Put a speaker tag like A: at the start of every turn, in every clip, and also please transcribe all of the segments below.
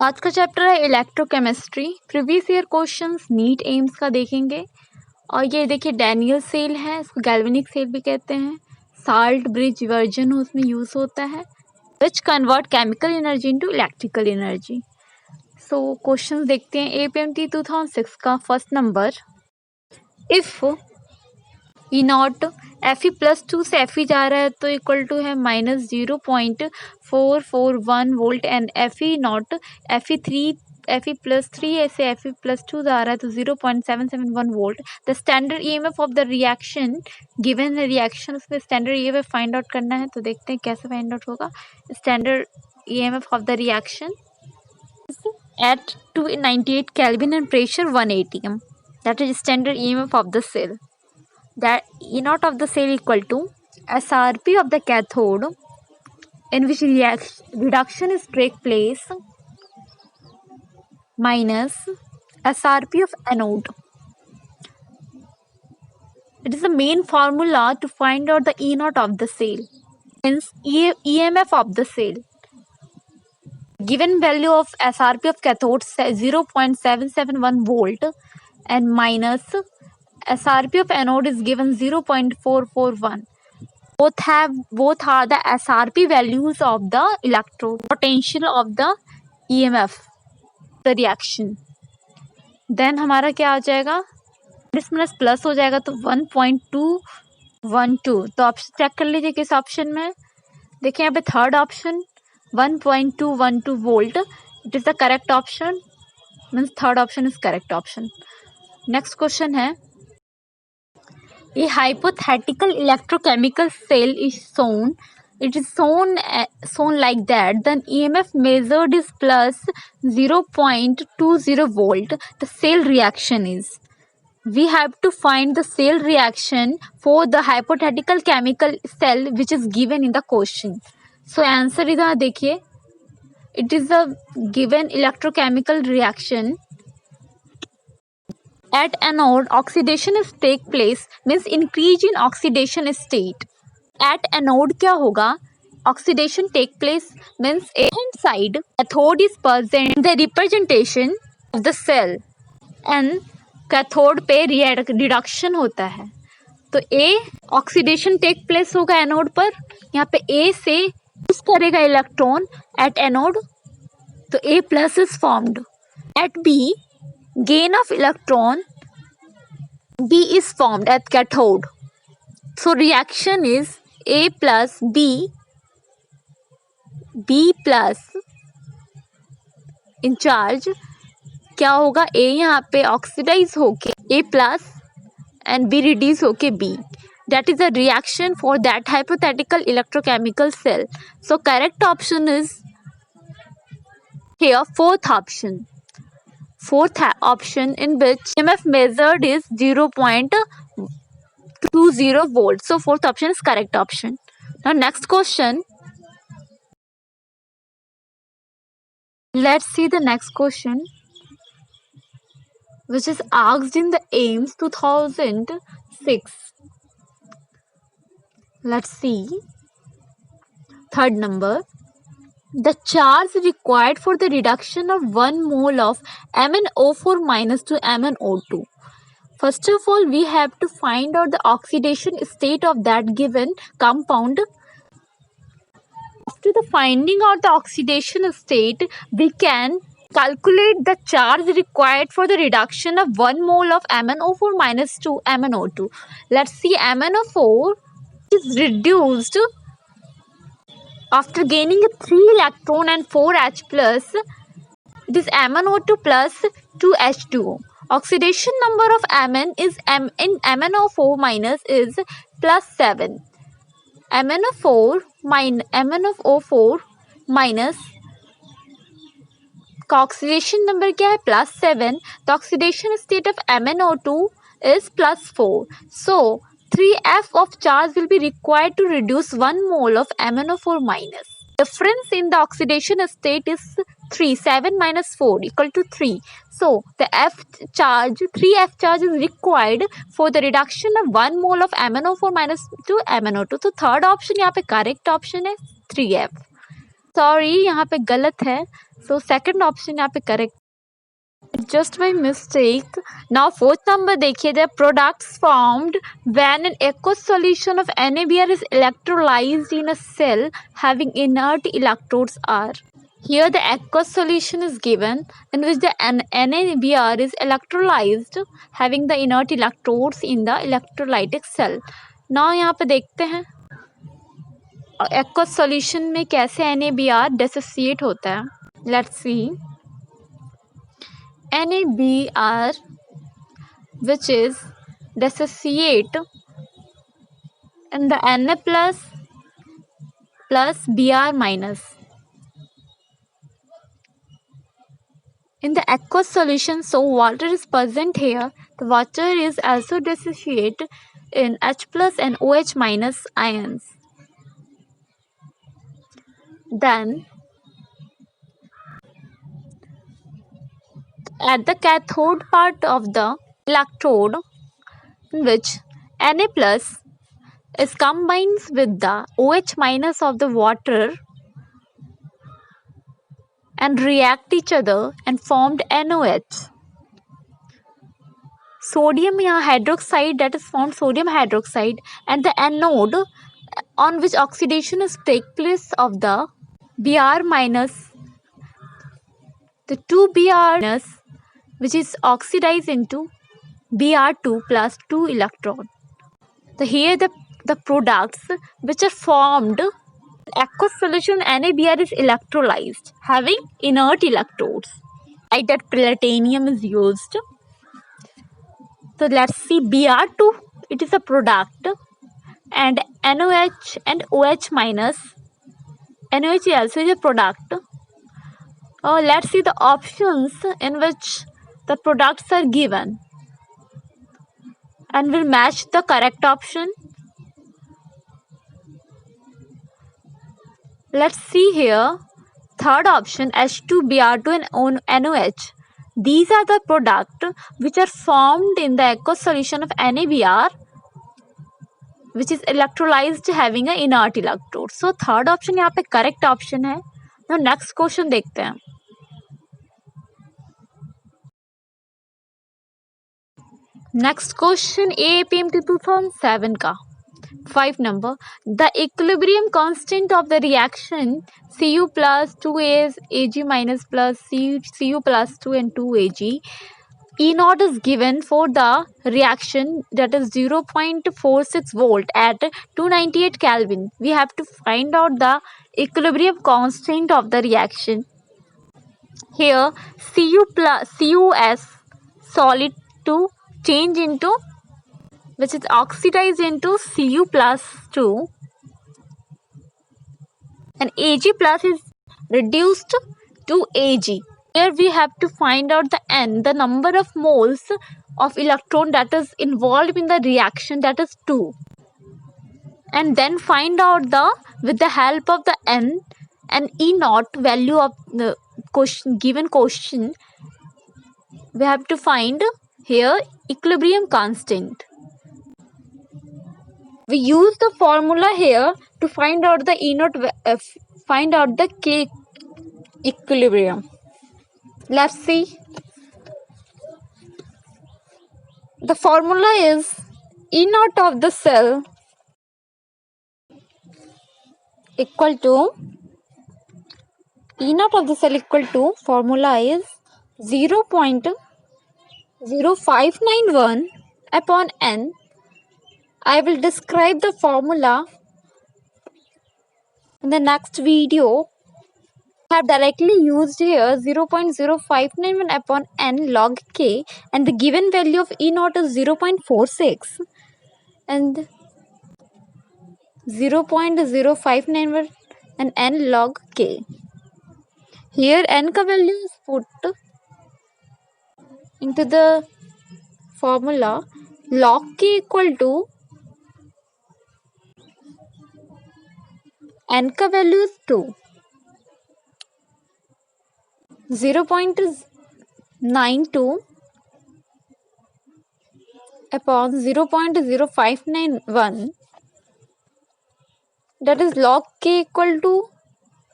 A: आज का चैप्टर है electrochemistry. Previous year questions NEET AIIMS का देखेंगे। और ये देखिए डैनियल सेल है, इसको गैल्वेनिक सेल भी कहते हैं। साल्ट ब्रिज वर्जन उसमें यूज होता है which convert chemical energy into electrical energy. So questions देखते हैं। एपीएमटी 2006 का first number, if E not F E +2 से एफ ई जा रहा है तो इक्वल टू है -0.441 volt and F E not F E +3 ऐसे एफ ई +2 जा रहा है तो 0.771 volt. The standard EMF of the reaction given reaction, उसमें स्टैंडर्ड ईएमएफ फाइंड आउट करना है। तो देखते हैं कैसे फाइंड आउट होगा। Standard EMF of the reaction at 298 Kelvin and pressure 1 atm, that is standard EMF of the cell. That E naught of the cell equal to SRP of the cathode in which reduction is take place minus SRP of anode. It is the main formula to find out the E naught of the cell, hence EMF of the cell. Given value of SRP of cathode 0.771 volt and minus SRP of anode is given 0.441. Both are the SRP values of the electrode potential of the EMF the reaction. Then हमारा क्या आ जाएगा, plus plus हो जाएगा तो 1.212। तो option check कर लीजिए किस ऑप्शन में। देखिए यहाँ पे third option 1.212 volt, it is the correct option, means third option is correct option. Next question है, a hypothetical electrochemical cell is shown. It is shown like that. Then EMF measured is plus 0.20 volt. The cell reaction is. We have to find the cell reaction for the hypothetical chemical cell which is given in the question. So answer इधर देखिए, it is a given electrochemical reaction. At anode oxidation is take place, means increase in oxidation state. At anode क्या होगा, oxidation take place means a hand side cathode is present the representation of the cell and cathode पे reduction होता है। तो A oxidation take place होगा anode पर, यहाँ पे A से यूज करेगा इलेक्ट्रॉन एट एनोड तो A plus is formed. At B gain of electron B is formed at cathode. So reaction is A plus B plus in charge क्या होगा, A यहाँ पे ऑक्सीडाइज होके A plus and B reduce होके B. That is a reaction for that hypothetical electrochemical cell. So correct option is here fourth option. Fourth option in which EMF measured is 0.20 volt. So fourth option is correct option. Now next question. Let's see the next question, which is asked in the AIMS 2006. Let's see. Third number. The charge required for the reduction of 1 mole of MnO4 minus to MnO2. First of all, we have to find out the oxidation state of that given compound. After the finding out the oxidation state, we can calculate the charge required for the reduction of 1 mole of MnO4 minus to MnO2. Let's see, MnO4 is reduced after gaining 3 electron and 4 H plus. It is MnO2 plus 2 H2O. Oxidation number of Mn is in MnO4 minus is plus 7. MnO4 minus का oxidation number क्या है, +7. The oxidation state of MnO2 is +4. So 3F of charge will be required to reduce 1 mole of MnO4 minus. Difference in the oxidation state is 3. 7 minus 4 equal to 3. So the 3F charge is required for the reduction of 1 mole of MnO4 minus to MnO2. तो third option यहाँ पे correct option है 3F. Sorry यहाँ पे गलत है, so second option यहाँ पे correct, just by mistake. Now fourth number देखिए, the products formed when an aqueous solution of NaBr is electrolyzed in a cell having inert electrodes are. Here the aqueous solution is given in which the NaBr is electrolyzed having the inert electrodes in the electrolytic cell. Now यहाँ पे देखते हैं aqueous solution में कैसे NaBr dissociate होता है. Let's see. NaBr, which is dissociate in the Na plus Br minus. In the aqueous solution, so water is present here. The water is also dissociate in H plus and OH minus ions. Then at the cathode part of the electrode, in which Na plus is combined with the OH minus of the water and react each other and formed NOH. Sodium hydroxide, that is formed sodium hydroxide, and the anode on which oxidation is take place of the Br minus, the 2Br minus, which is oxidized into Br2 plus 2 electron. So here the products which are formed aqueous solution NaBr is electrolyzed having inert electrodes, like that platinum is used. So let's see, Br2, it is a product, and NOH and OH minus, NOH also is a product. Let's see the options in which the products are given and will match the correct option. Let's see here, third option, H2Br2 and NOH. These are the products which are formed in the aqueous solution of NaBr, which is electrolyzed having an inert electrode. So third option यहाँ पे correct option है. Now next question देखते हैं. Next question AAPMT 2007 का 5 number. The equilibrium constant of the reaction Cu plus 2 Ag minus plus Cu plus 2 and 2 Ag. E0 is given for the reaction, that is 0.46 volt at 298 Kelvin. We have to find out the equilibrium constant of the reaction. Here Cus solid to change into, which is oxidized into Cu plus 2, and Ag plus is reduced to Ag. Here we have to find out the N, the number of moles of electron that is involved in the reaction, that is 2, and then find out with the help of the N and E0 value of the given question, we have to find here equilibrium constant. We use the formula here to find out the E0, find out the K equilibrium. Let's see. The formula is E0 of the cell equal to, E0 of the cell equal to, formula is 0.0591 upon N. I will describe the formula in the next video. I have directly used here 0.0591 upon N log K, and the given value of E0 is 0.46 and 0.0591 and N log K. Here N ka value is put into the formula. Log K equal to N का value is 2, 0.92 upon 0.0591, that is log K equal to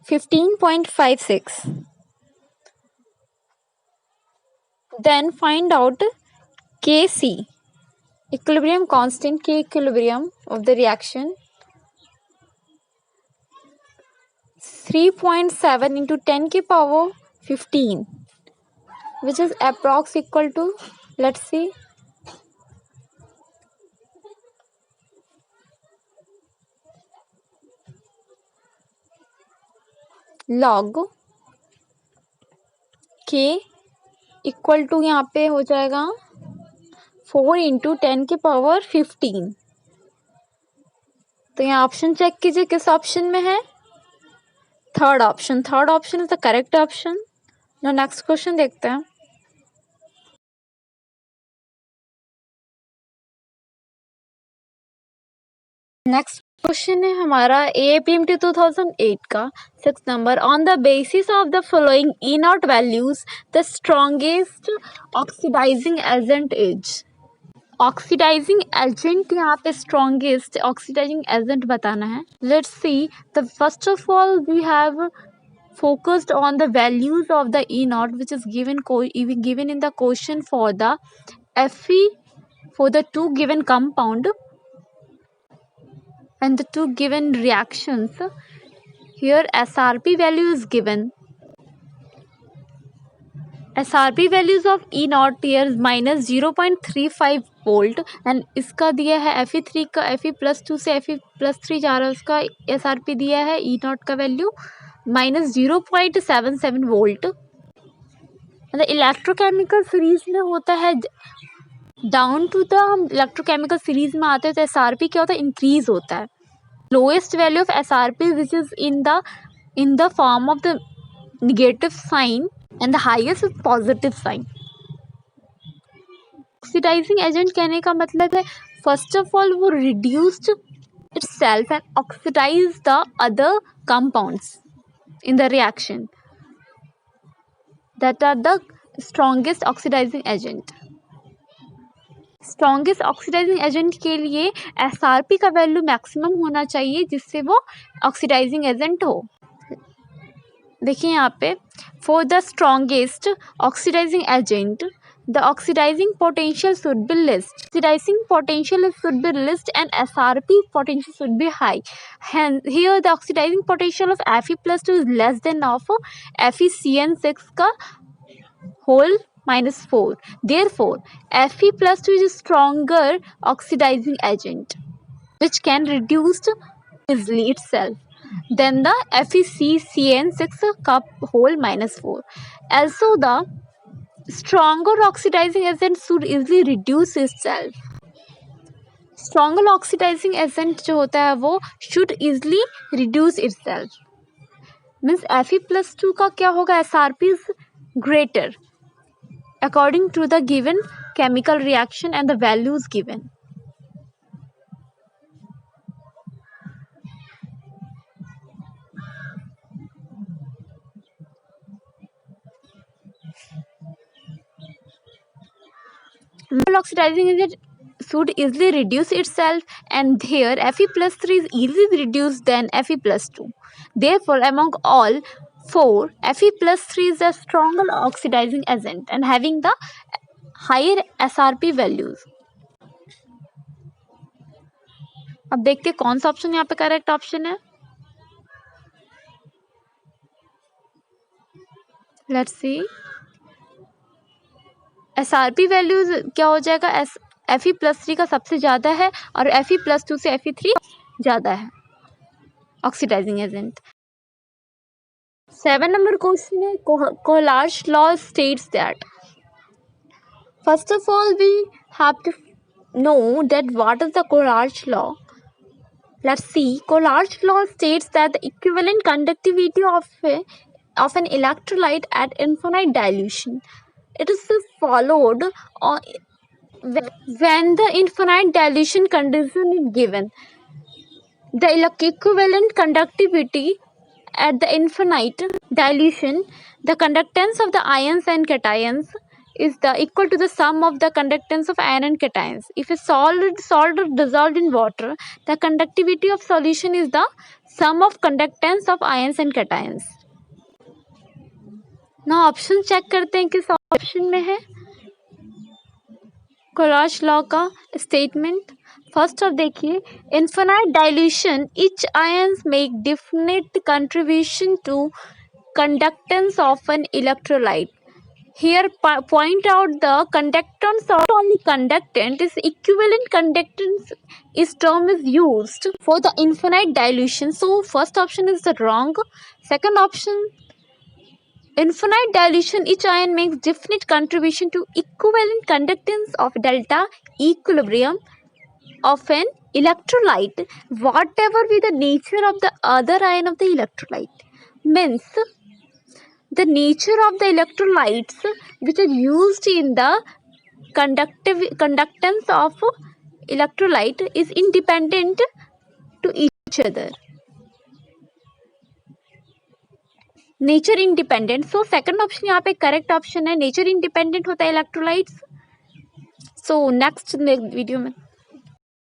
A: 15.56. Then find out Kc, equilibrium constant, K equilibrium of the reaction. 3.7 into 10 की power 15, which is approx equal to, let's see, log K equal to यहाँ पे हो जाएगा 4 into 10 की power 15. तो यहाँ option check कीजिए किस ऑप्शन में है. Third option is the correct option. ना नेक्स्ट क्वेश्चन देखते हैं. नेक्स्ट क्वेश्चन है हमारा APMT 2008 का 6 नंबर. On the basis of the following E nought values the strongest oxidising agent is. Oxidising agent यहाँ पे स्ट्रॉन्गेस्ट ऑक्सीडाइजिंग एजेंट बताना है. Let's see. The first of all we have focused on the values of the E naught which is given in the question for the Fe for the two given compound and the two given reactions. Here SRP value is given. SRP values of E naught here is minus 0.35 volt and इसका दिया है Fe3 का Fe+2 से Fe+3 जा रहा है, उसका SRP दिया है E naught का value minus 0.77 volt. Electrochemical series में होता है डाउन टू द, हम इलेक्ट्रोकेमिकल सीरीज में आते हैं तो SRP क्या होता है, इंक्रीज होता है. Lowest value of SRP which is in the form of the negative sign and the highest is positive sign. Oxidising agent कहने का मतलब है फर्स्ट ऑफ ऑल वो reduced itself and oxidise the other compounds in the reaction that are the strongest oxidizing agent. strongest oxidizing agent के लिए SRP का value maximum होना चाहिए जिससे वो ऑक्सीडाइजिंग एजेंट हो. देखिए यहाँ पे for the strongest oxidizing agent the oxidizing potential should be less. Oxidizing potential should be less and SRP potential should be high. Hence here the oxidizing potential of Fe+2 is less than of FeCN6 का whole minus 4. Therefore Fe+2 is a stronger oxidizing agent which can reduce easily itself than the FeCN6 का whole minus 4. Also the stronger oxidizing agent should easily reduce itself. Stronger oxidizing agent जो होता है वो should easily reduce itself. Means Fe+2 का क्या होगा, SRP is greater according to the given chemical reaction and the values given. Oxidizing agent should easily reduce itself and here Fe+3 is easily reduced than Fe+2. Therefore among all four Fe+3 is a stronger oxidizing agent and having the higher SRP values. अब देखते हैं कौन सा option यहाँ पे correct option है. Let's C. SRP values क्या हो जाएगा, Fe+3 का सबसे ज़्यादा है और Fe+2 से Fe3 ज़्यादा है ऑक्सीडाइजिंग एजेंट. 7 नंबर क्वेश्चन है Kohlrausch law states that. First of all we have to know that what is the Kohlrausch law. Let's see. Coulom's law states that the equivalent conductivity of an electrolyte at infinite dilution. It is followed when the infinite dilution condition is given. The equivalent conductivity at the infinite dilution, the conductance of the ions and cations is the equal to the sum of the conductance of ion and cations. If a solid salt is dissolved in water, the conductivity of solution is the sum of conductance of ions and cations. Now option check करते हैं किस option में है Kohlrausch law का statement. First of देखिए, infinite dilution each ions make definite contribution to conductance of an electrolyte. Here point out the conductance, not only conductant is equivalent conductance is term is used for the infinite dilution. So first option is the wrong. Second option, infinite dilution each ion makes definite contribution to equivalent conductance of delta equilibrium of an electrolyte, whatever be the nature of the other ion of the electrolyte. Means the nature of the electrolytes which are used in the conductance of electrolyte is independent to each other. Nature independent. So second option यहाँ पे correct option है. Nature independent होता है electrolytes. So next video में